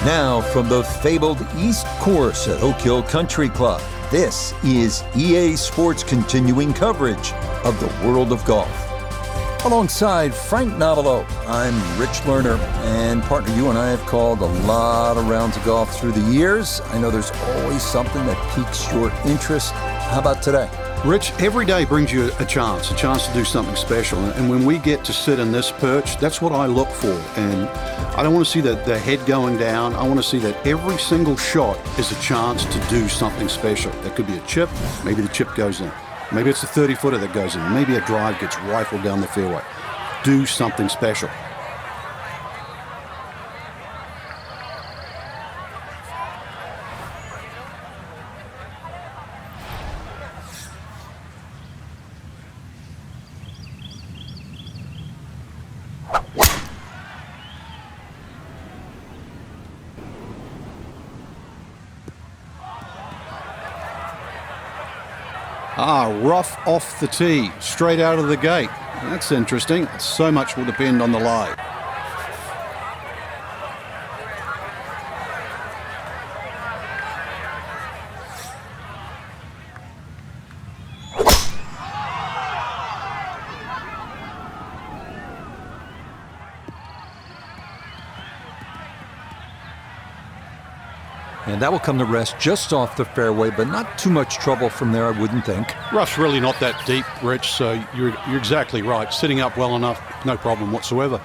Now, from the fabled East Course at Oak Hill Country Club, this is EA Sports' continuing coverage of the world of golf. Alongside Frank Novelo, I'm Rich Lerner, and partner, you and I have called a lot of rounds of golf through the years. I know there's always something that piques your interest. How about today? Rich, every day brings you a chance to do something special. And when we get to sit in this perch, that's what I look for. And I don't want to see the head going down. I want to see that every single shot is a chance to do something special. That could be a chip. Maybe the chip goes in. Maybe it's a 30-footer that goes in. Maybe a drive gets rifled down the fairway. Do something special. Rough off the tee, straight out of the gate. That's interesting. So much will depend on the lie. And that will come to rest just off the fairway, but not too much trouble from there, I wouldn't think. Rough's really not that deep, Rich, so you're exactly right. Sitting up well enough, no problem whatsoever.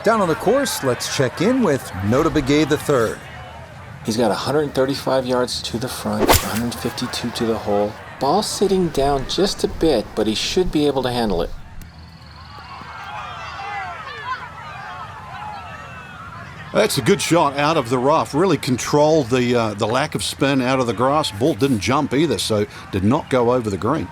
Down on the course, let's check in with Nota Begay III. He's got 135 yards to the front, 152 to the hole. Ball sitting down just a bit, but he should be able to handle it. That's a good shot out of the rough. Really controlled the lack of spin out of the grass. Ball didn't jump either, so did not go over the green.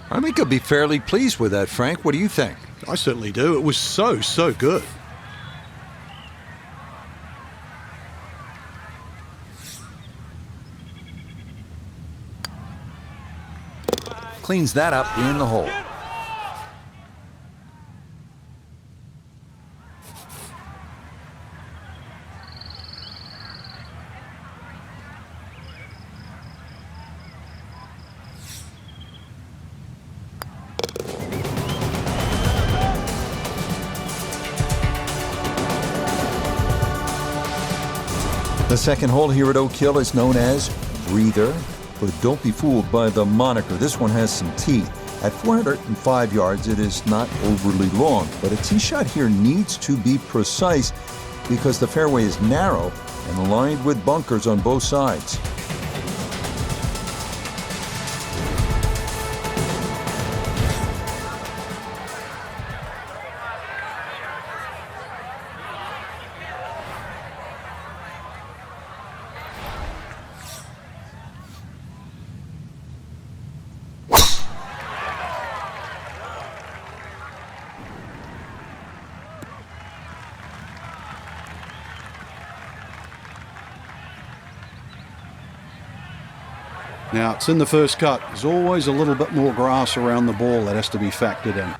I think he'll be fairly pleased with that, Frank. What do you think? I certainly do. It was so good. Cleans that up in the hole. The second hole here at Oak Hill is known as Breather, but don't be fooled by the moniker. This one has some teeth. At 405 yards, it is not overly long, but a tee shot here needs to be precise because the fairway is narrow and lined with bunkers on both sides. Now, it's in the first cut. There's always a little bit more grass around the ball that has to be factored in.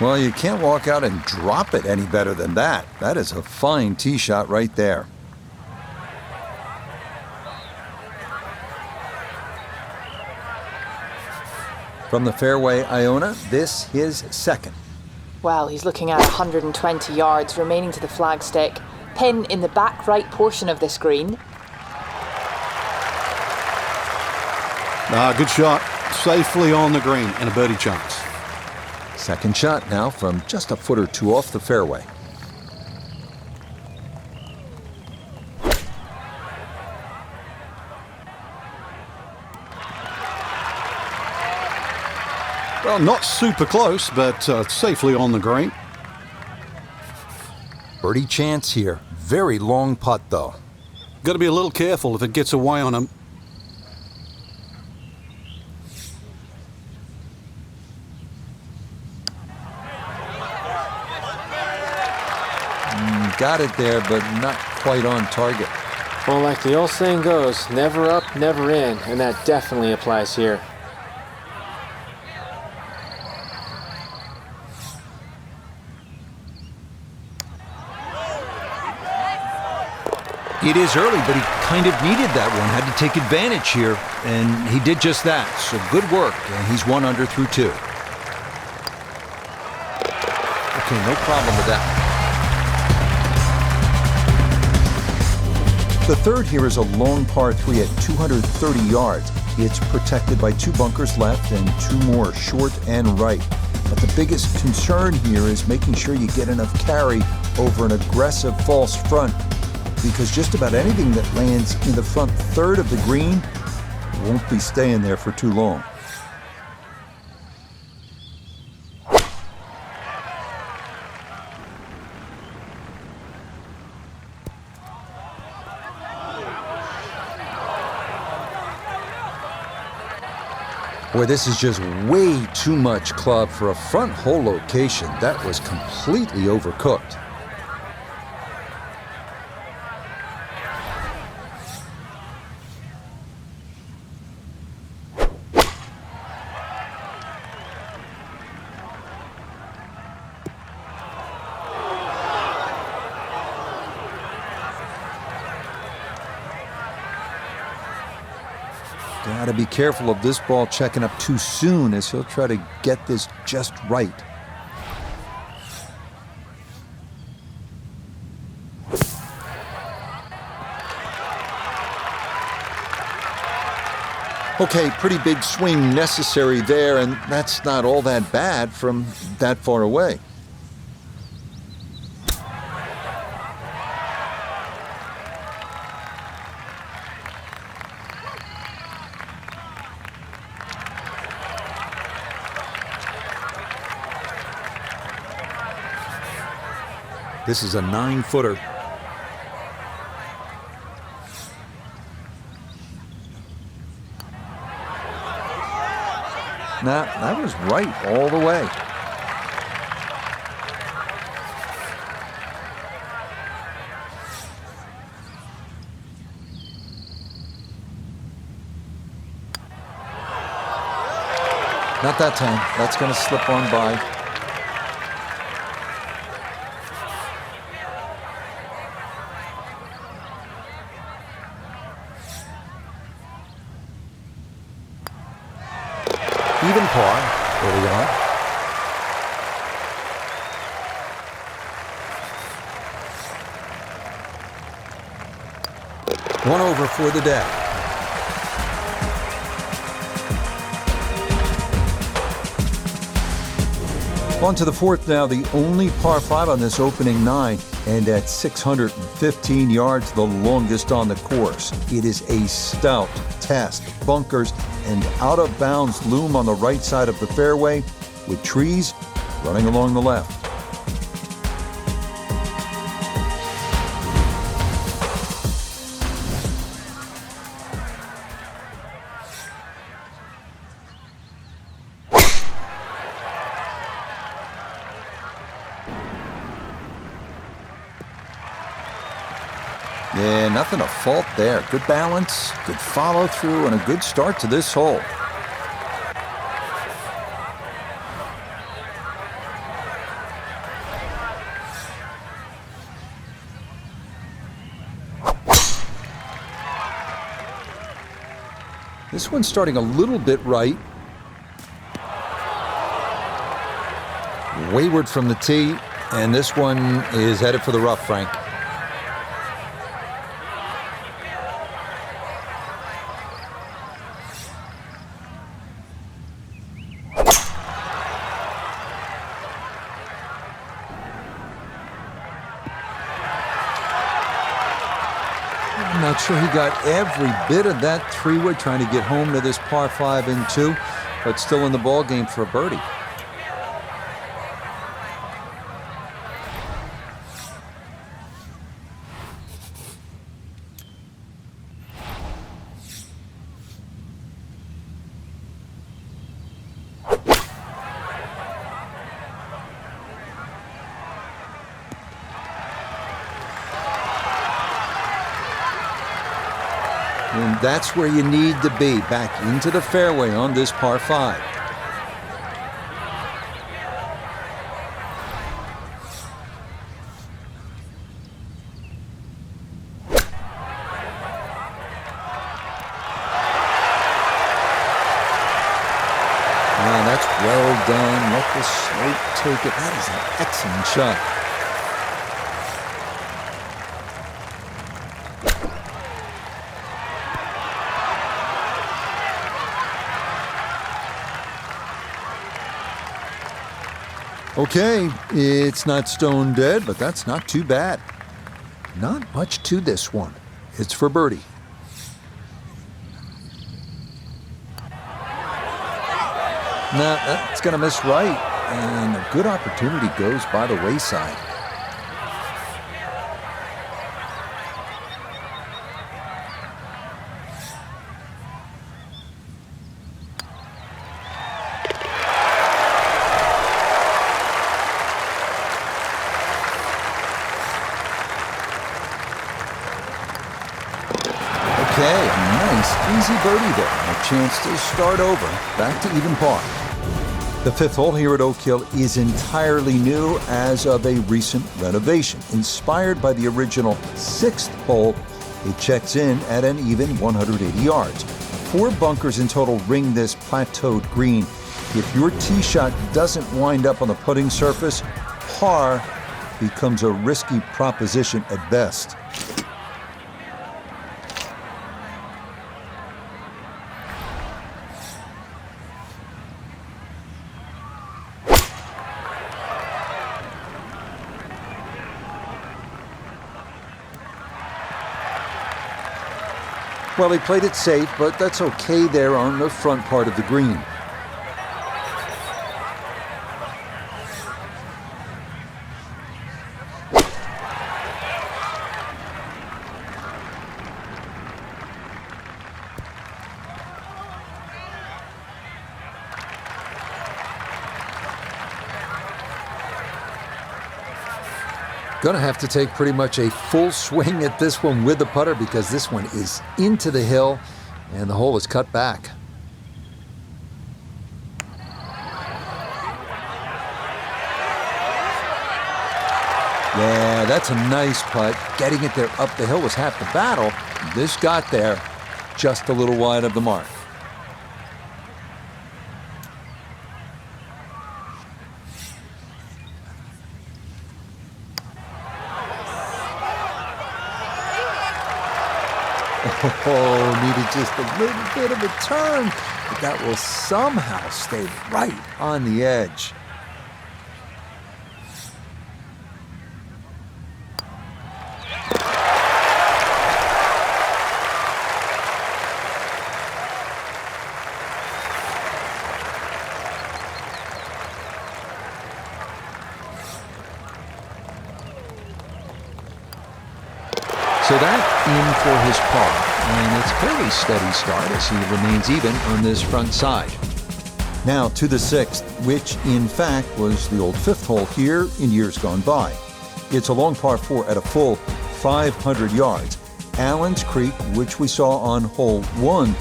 Well, you can't walk out and drop it any better than that. That is a fine tee shot right there. From the fairway, Iona, this his second. Well, he's looking at 120 yards remaining to the flagstick. Pin in the back right portion of this green. Good shot. Safely on the green and a birdie chance. Second shot now from just a foot or two off the fairway. Well, not super close, but safely on the green. Birdie chance here. Very long putt, though. Got to be a little careful if it gets away on him. Got it there, but not quite on target. Well, like the old saying goes, never up, never in, and that definitely applies here. It is early, but he kind of needed that one, had to take advantage here, and he did just that. So good work, and he's 1 under through 2. Okay, no problem with that. The third here is a long par 3 at 230 yards. It's protected by 2 bunkers left and 2 more short and right. But the biggest concern here is making sure you get enough carry over an aggressive false front, because just about anything that lands in the front third of the green won't be staying there for too long. Boy, this is just way too much club for a front hole location. That was completely overcooked. Got to be careful of this ball checking up too soon, as he'll try to get this just right. Okay, pretty big swing necessary there, and that's not all that bad from that far away. This is a 9-footer. Nah, that was right all the way. Not that time. That's going to slip on by. Even par early on. One over for the day. On to the fourth now, the only par 5 on this opening 9, and at 615 yards, the longest on the course. It is a stout test. Bunkers and out-of-bounds loom on the right side of the fairway, with trees running along the left. Yeah, nothing to fault there. Good balance, good follow-through, and a good start to this hole. This one's starting a little bit right. wayward from the tee, and this one is headed for the rough, Frank. I'm not sure he got every bit of that three-wood trying to get home to this par 5 and 2, but still in the ball game for a birdie. And that's where you need to be, back into the fairway on this par 5. Wow, that's well done. Let the slope take it. That is an excellent shot. Okay, it's not stone dead, but that's not too bad. Not much to this one. It's for birdie. Nah, that's going to miss right, and a good opportunity goes by the wayside. Okay, a nice, easy birdie there. A chance to start over, back to even par. The 5th hole here at Oak Hill is entirely new as of a recent renovation. Inspired by the original 6th hole, it checks in at an even 180 yards. 4 bunkers in total ring this plateaued green. If your tee shot doesn't wind up on the putting surface, par becomes a risky proposition at best. Well, he played it safe, but that's okay there on the front part of the green. Going to have to take pretty much a full swing at this one with the putter because this one is into the hill and the hole is cut back. Yeah, that's a nice putt. Getting it there up the hill was half the battle. This got there just a little wide of the mark. Oh, needed just a little bit of a turn, but that will somehow stay right on the edge. So that in for his par, and it's a fairly steady start as he remains even on this front side. Now to the 6th, which in fact was the old 5th hole here in years gone by. It's a long par 4 at a full 500 yards. Allen's Creek, which we saw on hole 1,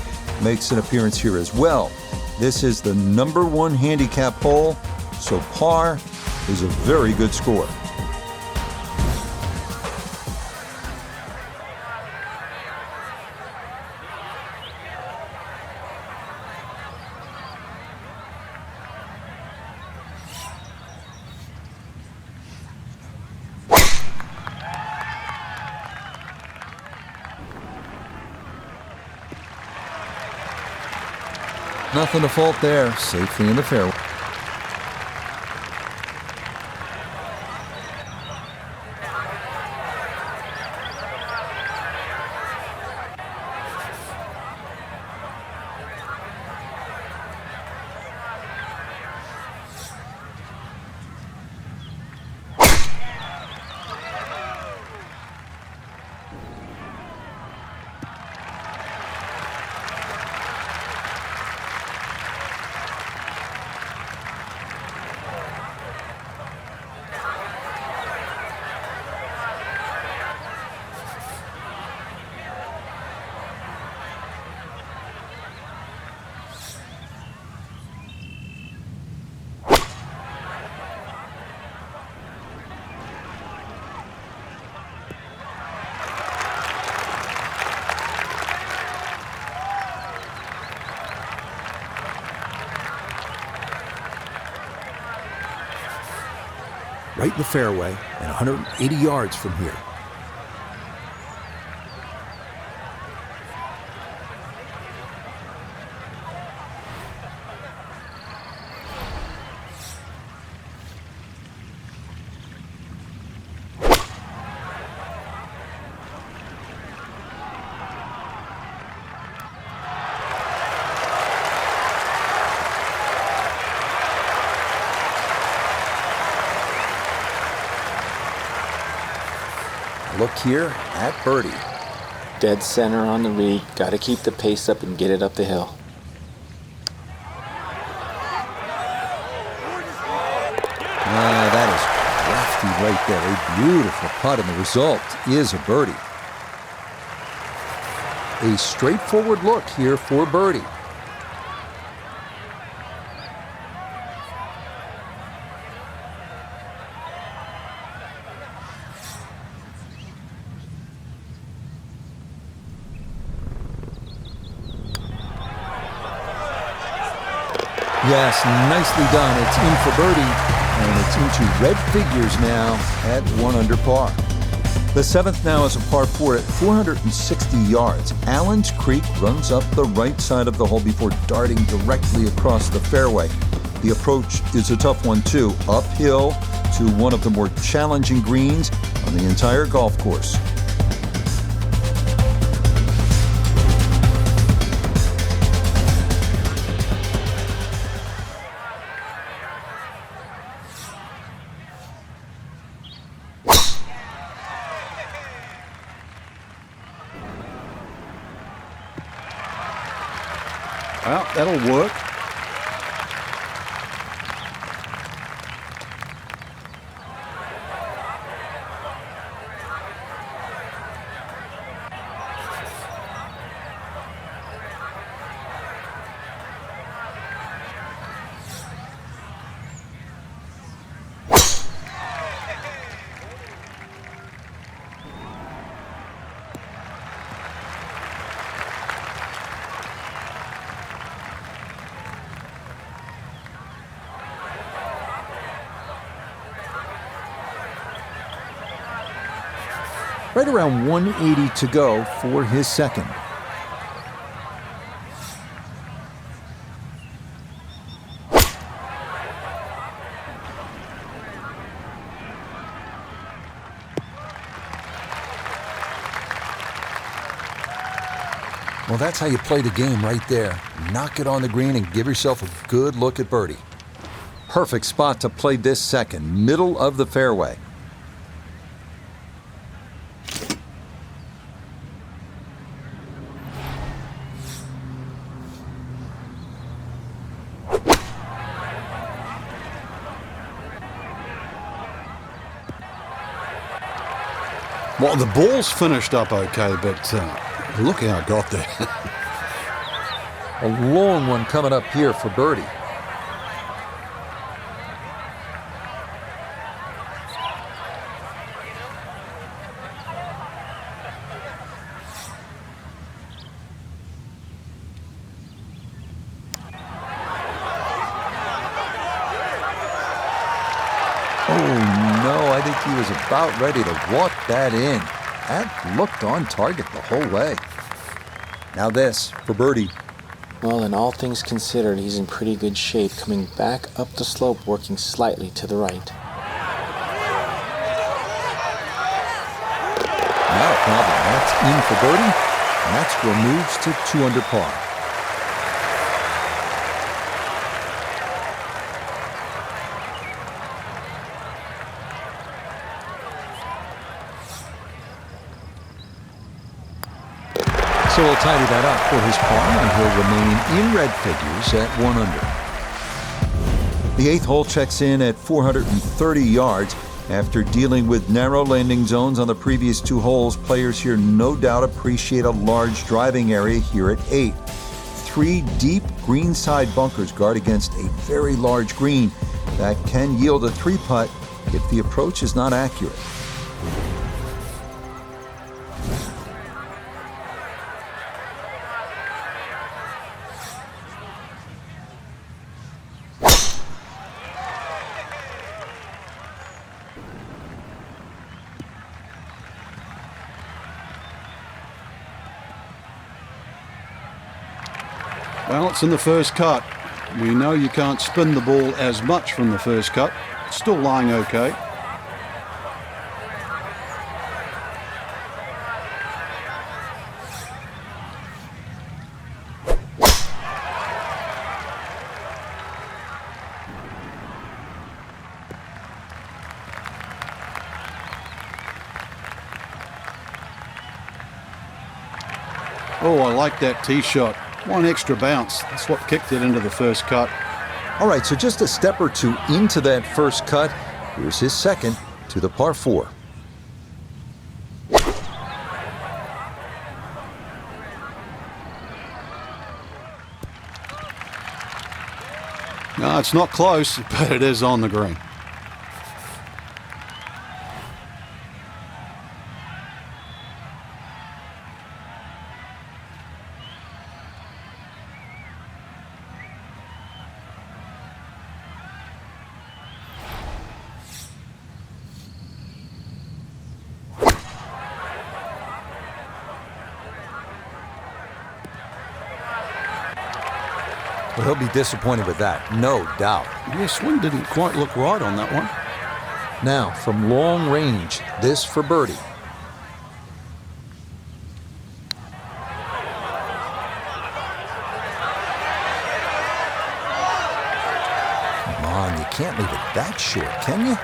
makes an appearance here as well. This is the number 1 handicap hole, so par is a very good score. Nothing to fault there, safely in the fairway. Right in the fairway and 180 yards from here. Look here at birdie. Dead center on the reed. Got to keep the pace up and get it up the hill. That is crafty right there. A beautiful putt, and the result is a birdie. A straightforward look here for birdie. Yes, nicely done. It's in for birdie, and it's into red figures now at 1 under par. The 7th now is a par 4 at 460 yards. Allen's Creek runs up the right side of the hole before darting directly across the fairway. The approach is a tough one too, uphill to one of the more challenging greens on the entire golf course. Well, that'll work. Right around 180 to go for his second. Well, that's how you play the game right there. Knock it on the green and give yourself a good look at birdie. Perfect spot to play this second, middle of the fairway. Well, the ball's finished up okay, but look how it got there. A long one coming up here for birdie. Oh no, I think he was about ready to walk that in. That looked on target the whole way. Now this for birdie. Well, in all things considered, he's in pretty good shape, coming back up the slope, working slightly to the right. Not a problem. That's in for birdie, and that score moves to 2 under par. So he'll tidy that up for his par, and he'll remain in red figures at 1 under. The 8th hole checks in at 430 yards. After dealing with narrow landing zones on the previous 2 holes, players here no doubt appreciate a large driving area here at 8. 3 deep greenside bunkers guard against a very large green that can yield a 3-putt if the approach is not accurate. Well, it's in the first cut. We know you can't spin the ball as much from the first cut. It's still lying okay. Oh, I like that tee shot. 1 extra bounce. That's what kicked it into the first cut. All right, so just a step or 2 into that first cut. Here's his second to the par 4. No, it's not close, but it is on the green. Well, he'll be disappointed with that, no doubt. Yeah, swing didn't quite look right on that one. Now, from long range, this for birdie. Come on, you can't leave it that short, can you?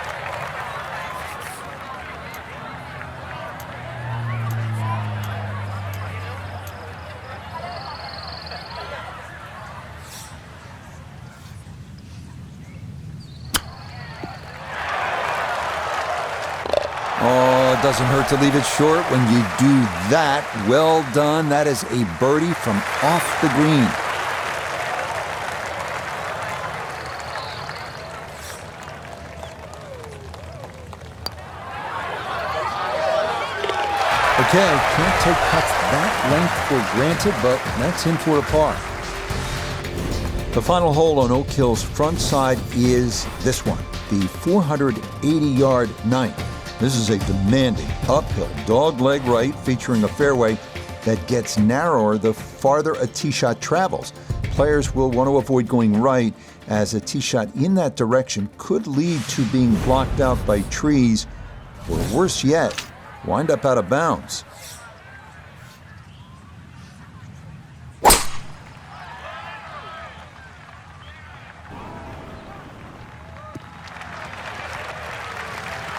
Oh, it doesn't hurt to leave it short when you do that. Well done. That is a birdie from off the green. Okay, can't take putts that length for granted, but that's in for a par. The final hole on Oak Hill's front side is this one, the 480-yard 9th. This is a demanding uphill dogleg right featuring a fairway that gets narrower the farther a tee shot travels. Players will want to avoid going right, as a tee shot in that direction could lead to being blocked out by trees, or worse yet, wind up out of bounds.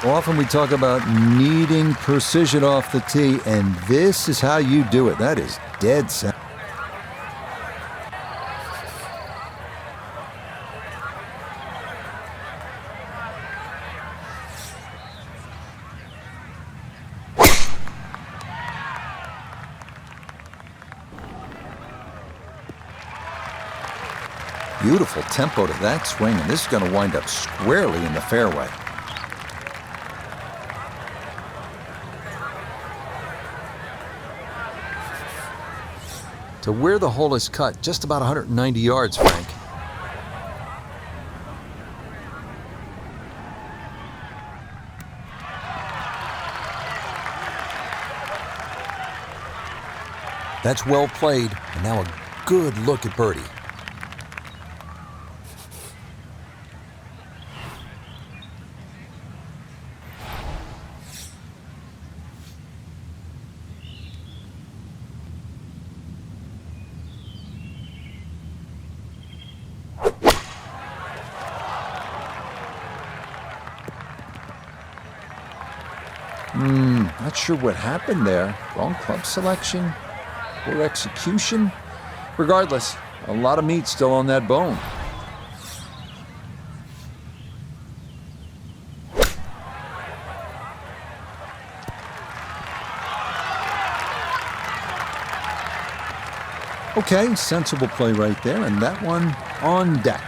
Often we talk about needing precision off the tee, and this is how you do it. That is dead center. Beautiful tempo to that swing, and this is going to wind up squarely in the fairway. To where the hole is cut, just about 190 yards, Frank. That's well played, and now a good look at birdie. Not sure what happened there. Wrong club selection, poor execution. Regardless, a lot of meat still on that bone. Okay, sensible play right there, and that one on deck.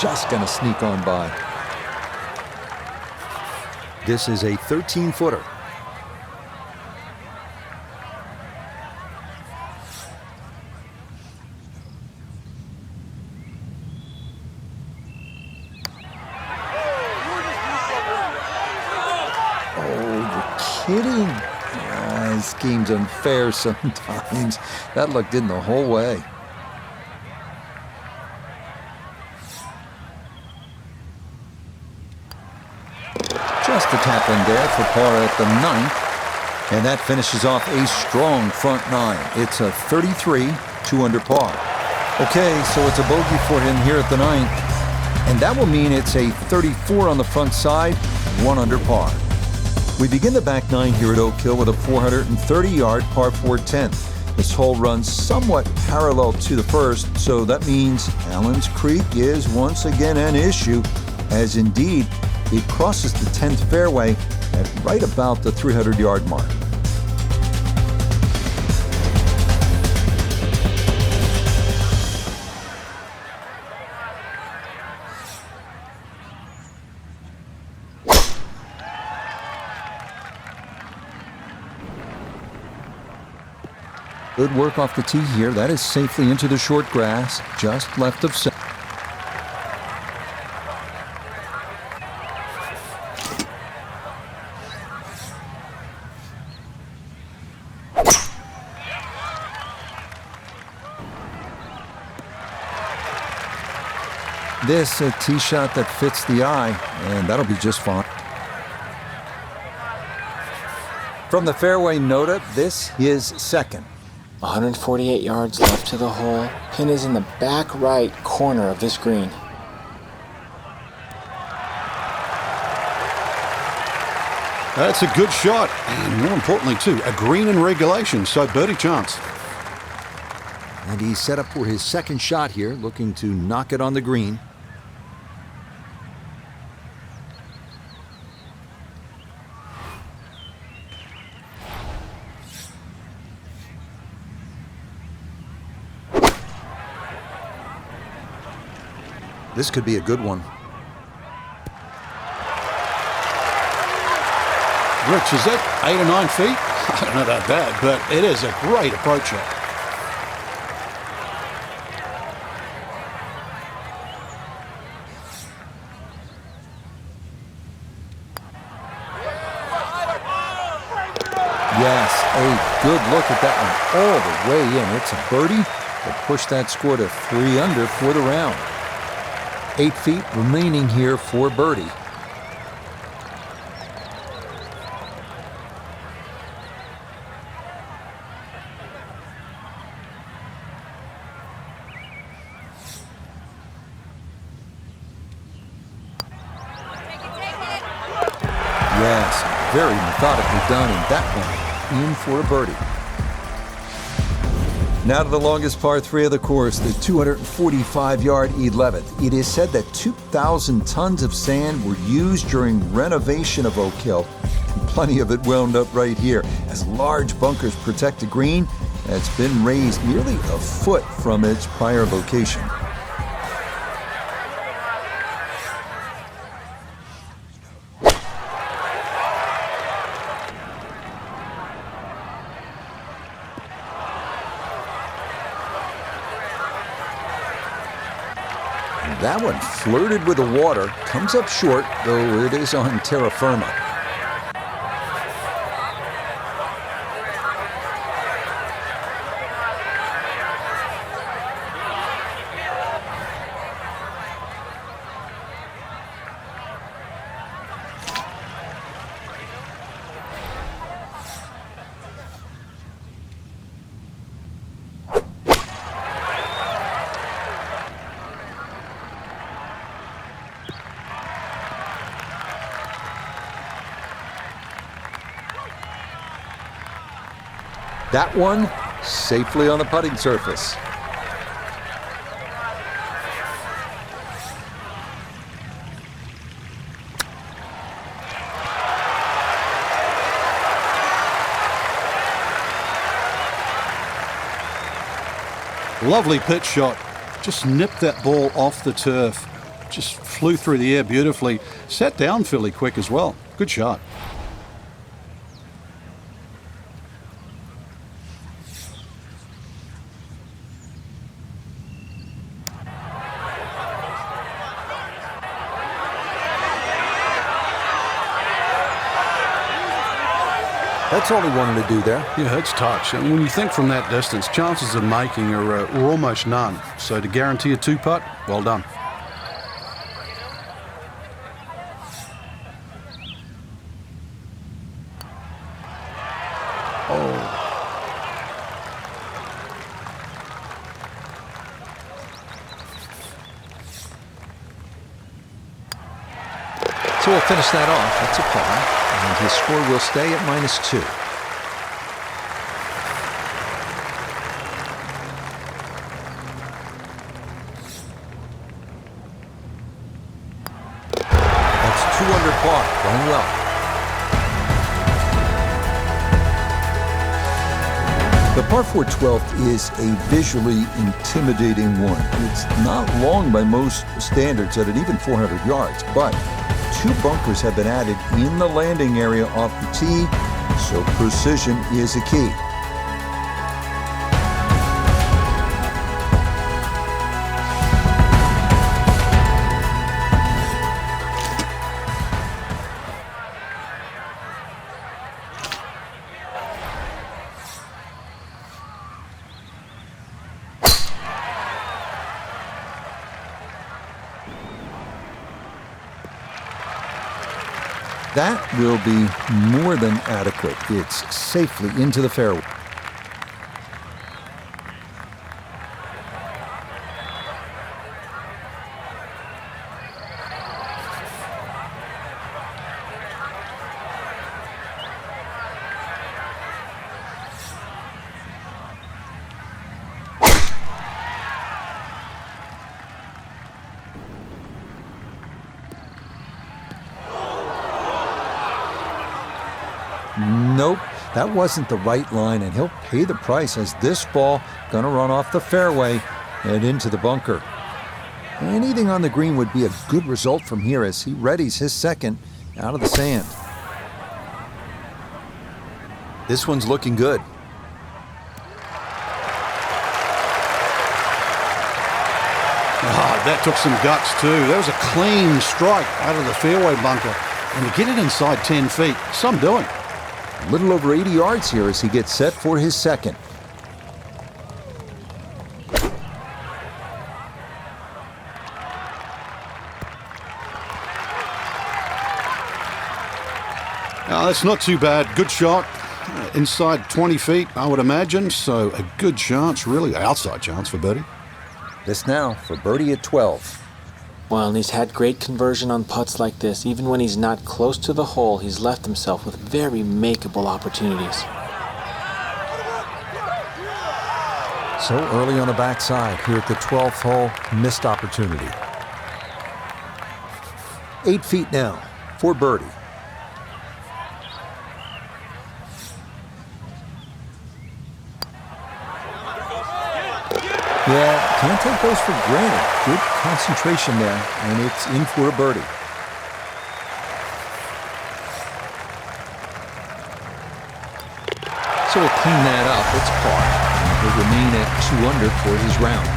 Just gonna sneak on by. This is a 13-footer. Oh, you're kidding. This game's unfair sometimes. That looked in the whole way. Just a tap in there for par at the 9th. And that finishes off a strong front 9. It's a 33, 2 under par. Okay, so it's a bogey for him here at the 9th. And that will mean it's a 34 on the front side, 1 under par. We begin the back 9 here at Oak Hill with a 430-yard par 4 10th. This hole runs somewhat parallel to the first, so that means Allen's Creek is once again an issue, as indeed it crosses the 10th fairway at right about the 300-yard mark. Good work off the tee here. That is safely into the short grass, just left of center. This a tee shot that fits the eye, and that'll be just fine. From the fairway nota, this is second. 148 yards left to the hole. Pin is in the back right corner of this green. That's a good shot, and more importantly too, a green in regulation, so birdie chance. And he's set up for his second shot here, looking to knock it on the green. This could be a good one. Rich, is that 8 or 9 feet? I don't know about that, but it is a great approach shot. Yes, a good look at that one all the way in. It's a birdie to push that score to 3 under for the round. 8 feet remaining here for birdie. Yes, very methodically done, and that one in for a birdie. Now to the longest par 3 of the course, the 245-yard 11th. It is said that 2,000 tons of sand were used during renovation of Oak Hill, and plenty of it wound up right here, as large bunkers protect the green that's been raised nearly a foot from its prior location. That one flirted with the water, comes up short, though it is on terra firma. That one safely on the putting surface. Lovely pitch shot. Just nipped that ball off the turf. Just flew through the air beautifully. Sat down fairly quick as well. Good shot. That's all he wanted to do there. Yeah, it's touch. And when you think from that distance, chances of making are almost none. So to guarantee a two-putt, well done. So we'll finish that off. That's a par. And his score will stay at -2. That's 2 under par. Going well. The par 4 12th is a visually intimidating one. It's not long by most standards at an even 400 yards, but 2 bunkers have been added in the landing area off the tee, so precision is a key. That will be more than adequate. It's safely into the fairway. Nope, that wasn't the right line, and he'll pay the price as this ball gonna run off the fairway and into the bunker. Anything on the green would be a good result from here as he readies his second out of the sand. This one's looking good. That took some guts too. That was a clean strike out of the fairway bunker. And to get it inside 10 feet, some doing. A little over 80 yards here as he gets set for his second. Now, that's not too bad. Good shot. Inside 20 feet, I would imagine. So a good chance, really. Outside chance for birdie. This now for birdie at 12. Well, and he's had great conversion on putts like this. Even when he's not close to the hole, he's left himself with very makeable opportunities. So early on the backside here at the 12th hole, missed opportunity. 8 feet now for birdie. Yeah, can't take those for granted. Good concentration there, and it's in for a birdie. So we'll clean that up. It's par. He'll remain at 2 under for his round.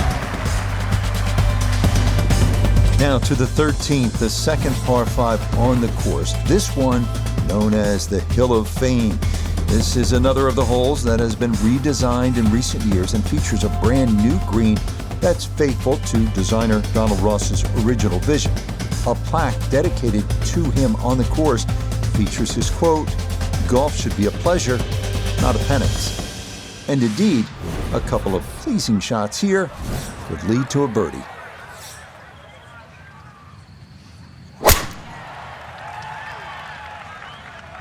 Now to the 13th, the second par 5 on the course. This one known as the Hill of Fame. This is another of the holes that has been redesigned in recent years and features a brand new green that's faithful to designer Donald Ross's original vision. A plaque dedicated to him on the course features his quote, "Golf should be a pleasure, not a penance." And indeed, a couple of pleasing shots here could lead to a birdie.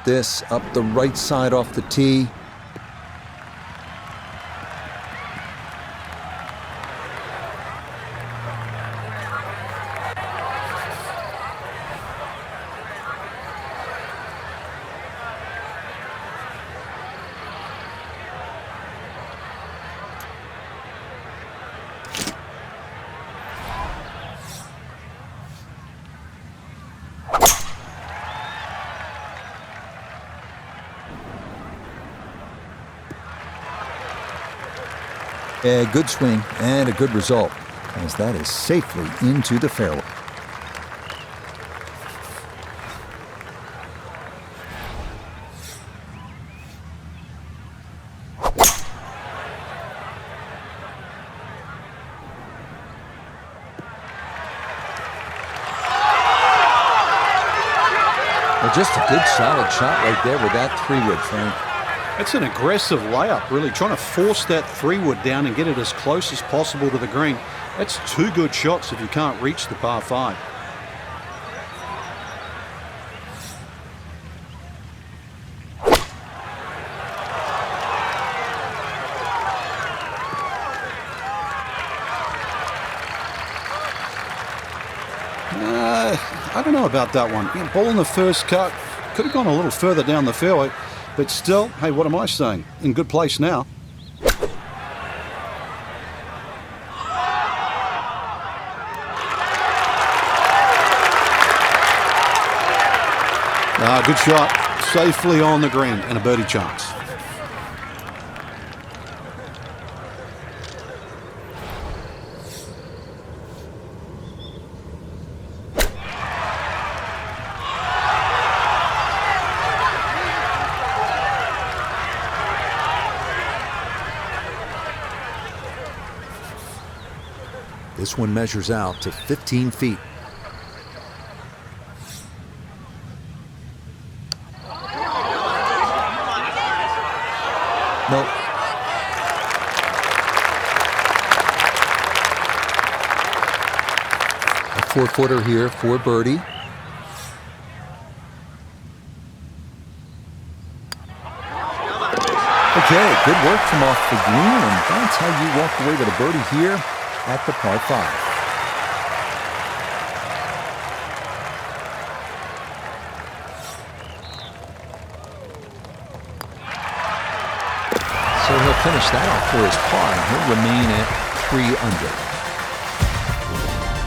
This up the right side off the tee. A good swing and a good result, as that is safely into the fairway. Well, just a good solid shot right there with that 3-wood, Frank. It's an aggressive layup, really, trying to force that 3-wood down and get it as close as possible to the green. That's two good shots if you can't reach the par 5. I don't know about that one. Ball in the first cut. Could have gone a little further down the fairway. But still, hey, what am I saying? In good place now. Good shot. Safely on the green and a birdie chance. This one measures out to 15 feet. Nope. A 4-footer here for birdie. Okay, good work from off the green, and that's how you walk away with a birdie here at the par 5. So he'll finish that off for his par, and he'll remain at 3 under.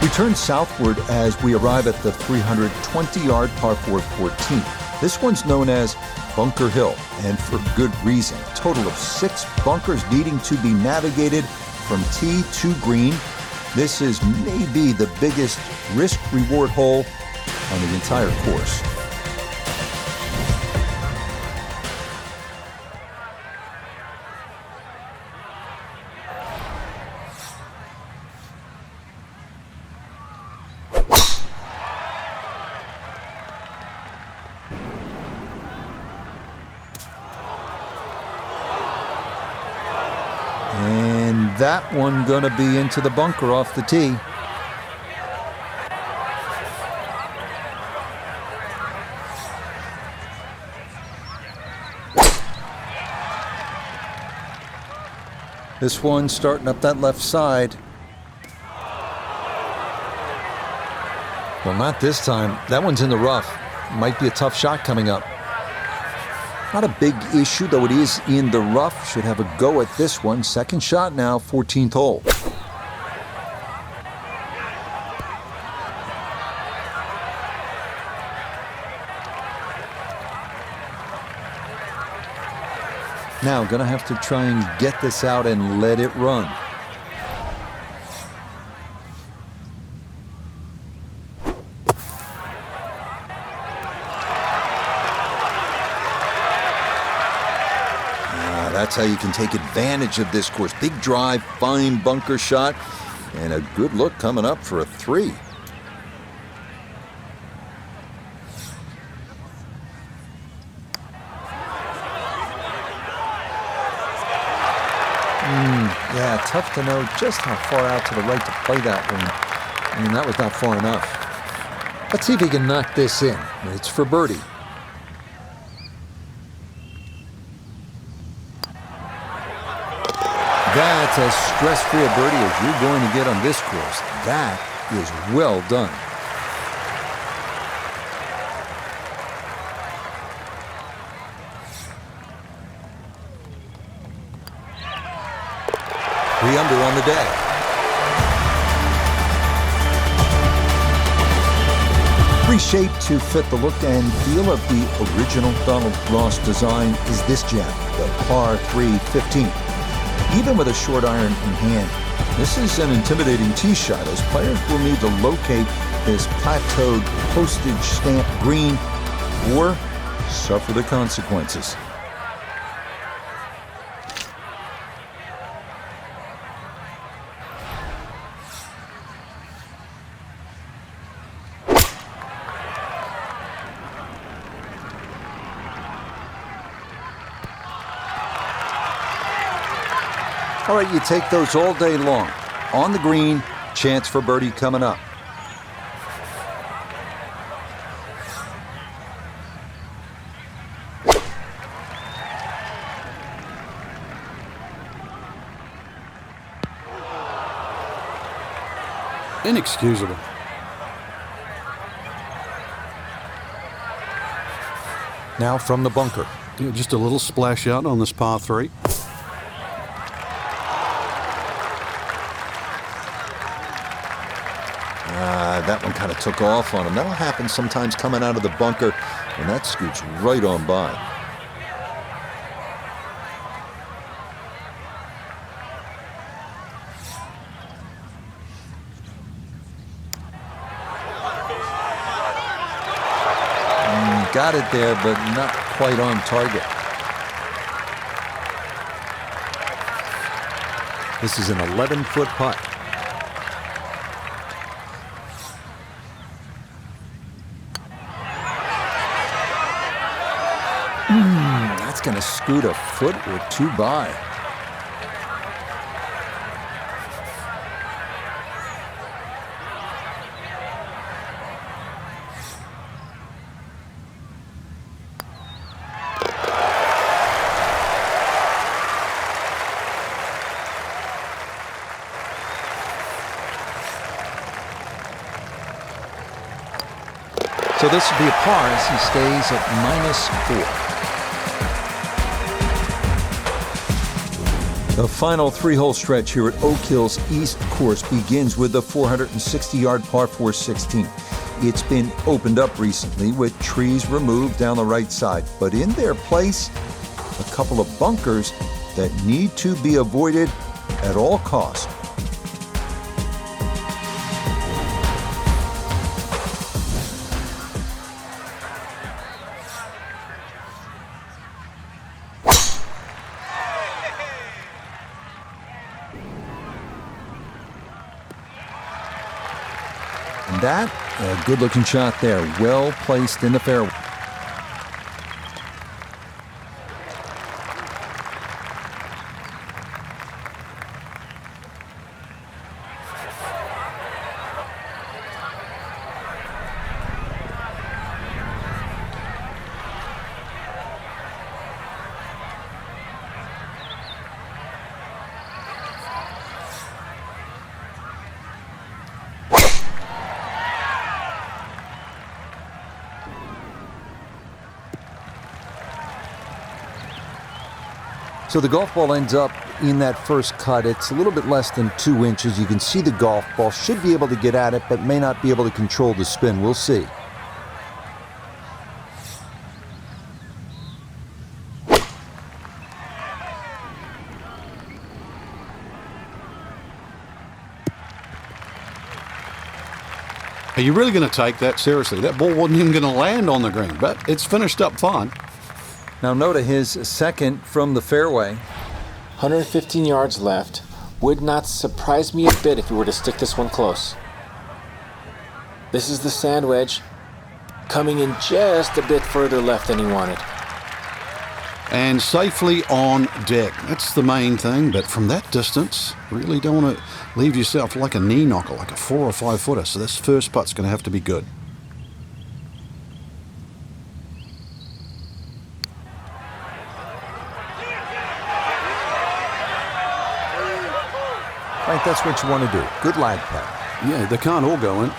We turn southward as we arrive at the 320-yard par 4 14th. This one's known as Bunker Hill, and for good reason. A total of 6 bunkers needing to be navigated from tee to green. This is maybe the biggest risk-reward hole on the entire course. And that one gonna be into the bunker off the tee. This one starting up that left side. Well, not this time. That one's in the rough. Might be a tough shot coming up. Not a big issue, though it is in the rough. Should have a go at this one. Second shot now, 14th hole. Now, gonna have to try and get this out and let it run. That's how you can take advantage of this course. Big drive, fine bunker shot, and a good look coming up for a 3. Yeah, tough to know just how far out to the right to play that one. I mean, that was not far enough. Let's see if he can knock this in. It's for birdie. That's as stress-free a birdie as you're going to get on this course. That is well done. Three under on the day. Reshaped to fit the look and feel of the original Donald Ross design is this gem, the par 3 15. Even with a short iron in hand, this is an intimidating tee shot as players will need to locate this plateaued postage stamp green or suffer the consequences. All right, you take those all day long. On the green, chance for birdie coming up. Inexcusable. Now from the bunker. Yeah, just a little splash out on this par 3. That one kind of took off on him. That'll happen sometimes coming out of the bunker, and that scoots right on by. Got it there, but not quite on target. This is an 11-foot putt. That's going to scoot a foot or 2 by. So this will be a par as he stays at -4. The final 3-hole stretch here at Oak Hill's East Course begins with the 460-yard par 4 16. It's been opened up recently with trees removed down the right side, but in their place, a couple of bunkers that need to be avoided at all costs. And that, a good-looking shot there, well placed in the fairway. So the golf ball ends up in that first cut. It's a little bit less than 2 inches. You can see the golf ball. Should be able to get at it, but may not be able to control the spin. We'll see. Are you really going to take that seriously? That ball wasn't even going to land on the green, but it's finished up fine. Now Noda, his second from the fairway. 115 yards left. Would not surprise me a bit if we were to stick this one close. This is the sand wedge, coming in just a bit further left than he wanted. And safely on deck. That's the main thing, but from that distance, really don't want to leave yourself like a knee knocker, like a 4 or 5 footer. So this first putt's going to have to be good. Right, that's what you want to do. Good lag putt. Yeah, they can't all go in.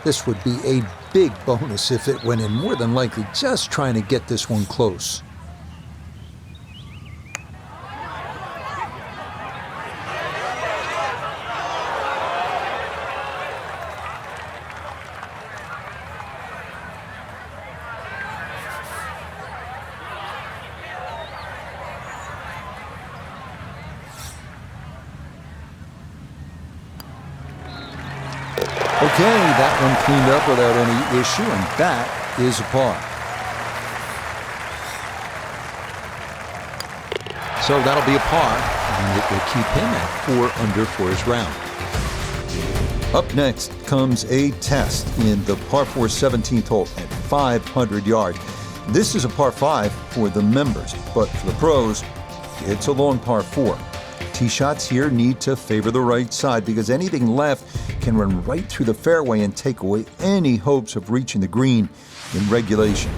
This would be a big bonus if it went in, more than likely just trying to get this one close. Okay, that one cleaned up without any issue, and that is a par. So that'll be a par, and it will keep him at 4 under for his round. Up next comes a test in the par 4 17th hole at 500 yards. This is a par 5 for the members, but for the pros, it's a long par 4. Tee shots here need to favor the right side because anything left can run right through the fairway and take away any hopes of reaching the green in regulation.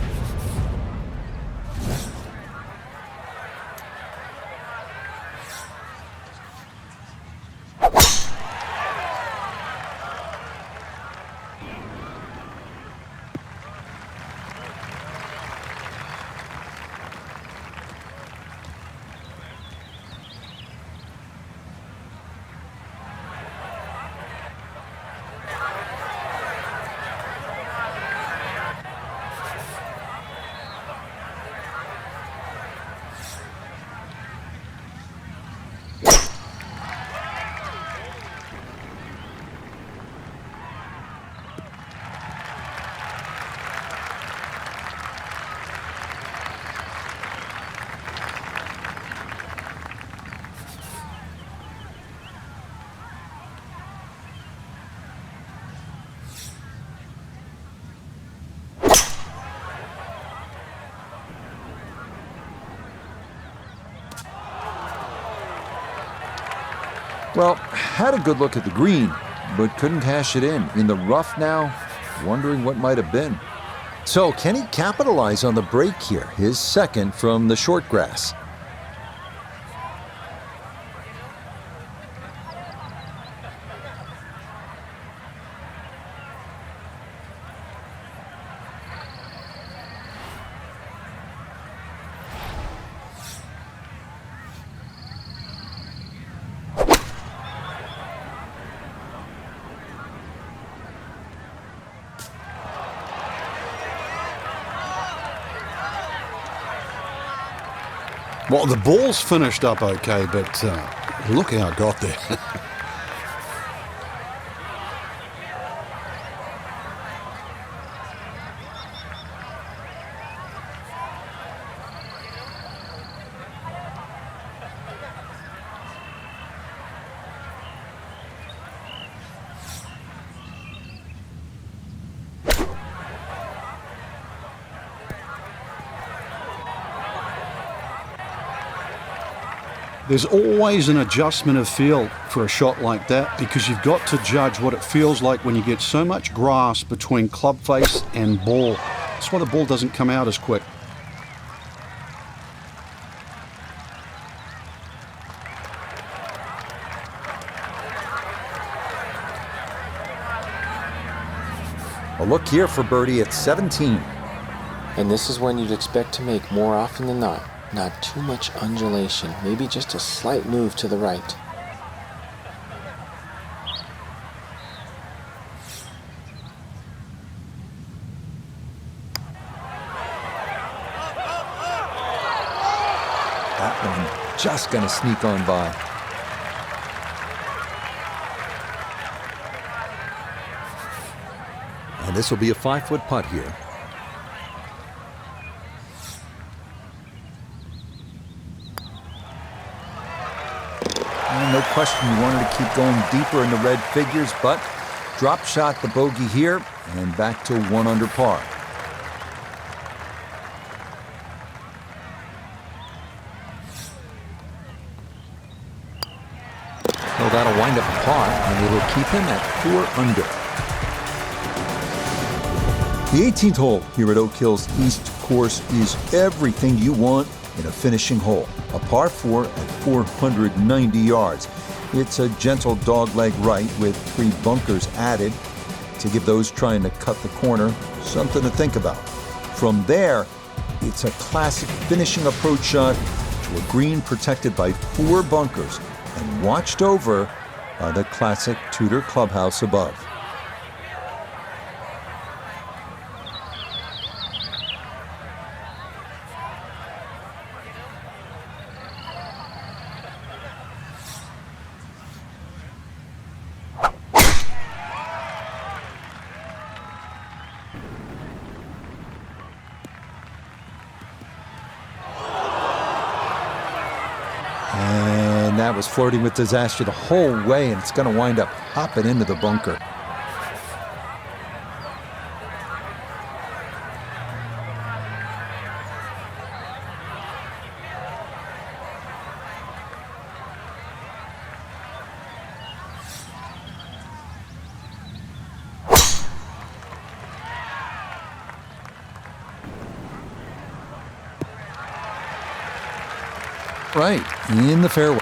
Well, had a good look at the green, but couldn't cash it in. In the rough now, wondering what might have been. So can he capitalize on the break here? His second from the short grass. Well, the ball's finished up okay, but look how it got there. There's always an adjustment of feel for a shot like that because you've got to judge what it feels like when you get so much grass between club face and ball. That's why the ball doesn't come out as quick. A look here for birdie at 17. And this is when you'd expect to make more often than not. Not too much undulation, maybe just a slight move to the right. That one just gonna sneak on by. And this will be a 5-foot putt here. no question you wanted to keep going deeper in the red figures, but drop shot the bogey here and back to 1 under par. Well, that'll wind up a par, and it'll keep him at 4 under. The 18th hole here at Oak Hill's East Course is everything you want in a finishing hole. A par 4 at 490 yards. It's a gentle dogleg right with 3 bunkers added to give those trying to cut the corner something to think about. From there, it's a classic finishing approach shot to a green protected by 4 bunkers and watched over by the classic Tudor clubhouse above. And that was flirting with disaster the whole way, and it's going to wind up hopping into the bunker. Right, in the fairway.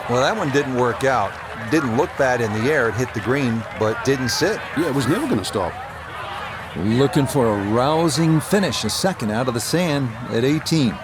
Well, that one didn't work out. Didn't look bad in the air. It hit the green, but didn't sit. Yeah, it was never going to stop. Looking for a rousing finish, a second out of the sand at 18.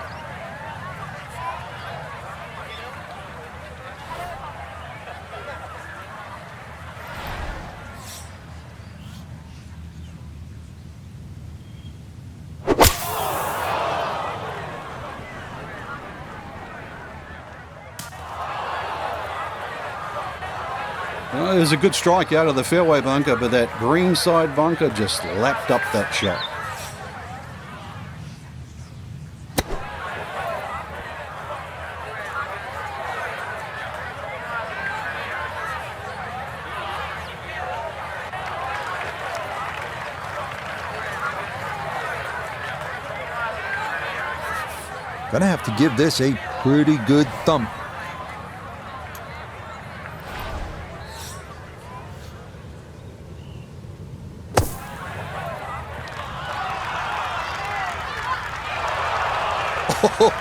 There's a good strike out of the fairway bunker, but that green side bunker just lapped up that shot. Gonna have to give this a pretty good thump.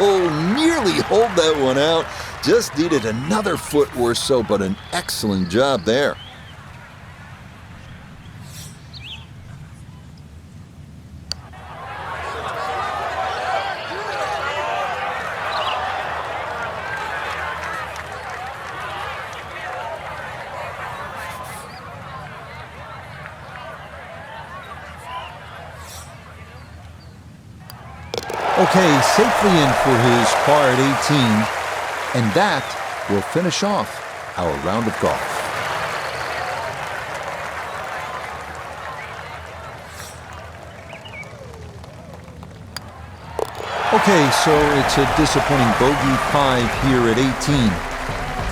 Oh, nearly hold that one out. Just needed another foot or so, but an excellent job there. Okay, safely in for his par at 18, and that will finish off our round of golf. Okay, so it's a disappointing bogey 5 here at 18,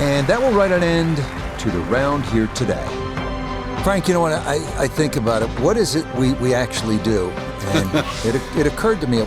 and that will write an end to the round here today. Frank, you know what, I think about it. What is it we actually do? And it occurred to me